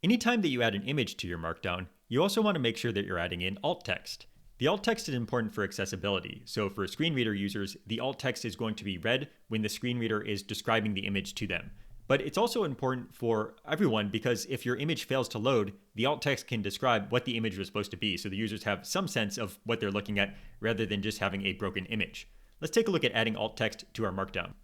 Anytime that you add an image to your Markdown, you also want to make sure that you're adding in alt text. The alt text is important for accessibility. So for screen reader users, the alt text is going to be read when the screen reader is describing the image to them. But it's also important for everyone because if your image fails to load, the alt text can describe what the image was supposed to be, so the users have some sense of what they're looking at rather than just having a broken image. Let's take a look at adding alt text to our Markdown.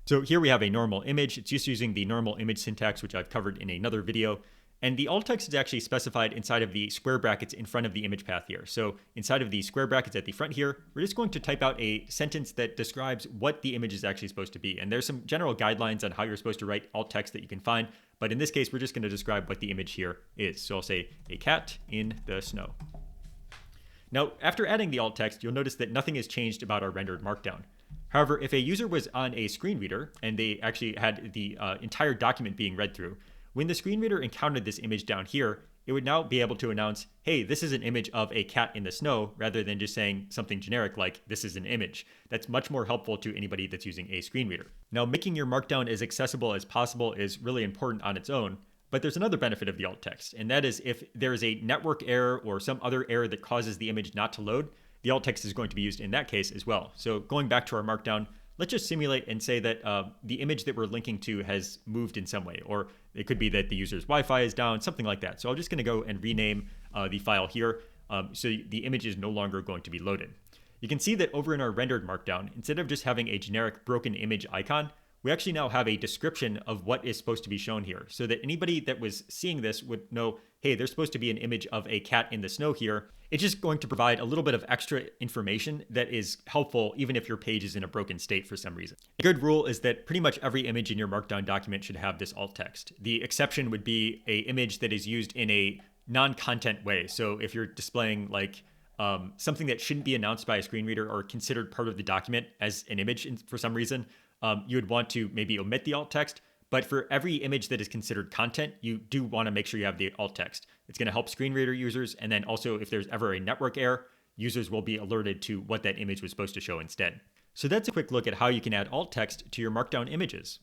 So here we have a normal image. It's just using the normal image syntax, which I've covered in another video. And the alt text is actually specified inside of the square brackets in front of the image path here. So inside of the square brackets at the front here, we're just going to type out a sentence that describes what the image is actually supposed to be. And there's some general guidelines on how you're supposed to write alt text that you can find. But in this case, we're just going to describe what the image here is. So I'll say a cat in the snow. Now, after adding the alt text, you'll notice that nothing has changed about our rendered Markdown. However, if a user was on a screen reader and they actually had the entire document being read through, when the screen reader encountered this image down here, it would now be able to announce, hey, this is an image of a cat in the snow, rather than just saying something generic like, this is an image. That's much more helpful to anybody that's using a screen reader. Now, making your Markdown as accessible as possible is really important on its own, but there's another benefit of the alt text, and that is if there is a network error or some other error that causes the image not to load, the alt text is going to be used in that case as well. So going back to our Markdown, let's just simulate and say that the image that we're linking to has moved in some way, or it could be that the user's Wi-Fi is down, something like that. So I'm just going to go and rename the file here so the image is no longer going to be loaded. You can see that over in our rendered Markdown, instead of just having a generic broken image icon, we actually now have a description of what is supposed to be shown here, so that anybody that was seeing this would know, hey, there's supposed to be an image of a cat in the snow here. It's just going to provide a little bit of extra information that is helpful even if your page is in a broken state for some reason. A good rule is that pretty much every image in your Markdown document should have this alt text. The exception would be an image that is used in a non-content way. So if you're displaying like something that shouldn't be announced by a screen reader or considered part of the document as an image for some reason, you would want to maybe omit the alt text. But for every image that is considered content, you do want to make sure you have the alt text. It's going to help screen reader users. And then also, if there's ever a network error, users will be alerted to what that image was supposed to show instead. So that's a quick look at how you can add alt text to your Markdown images.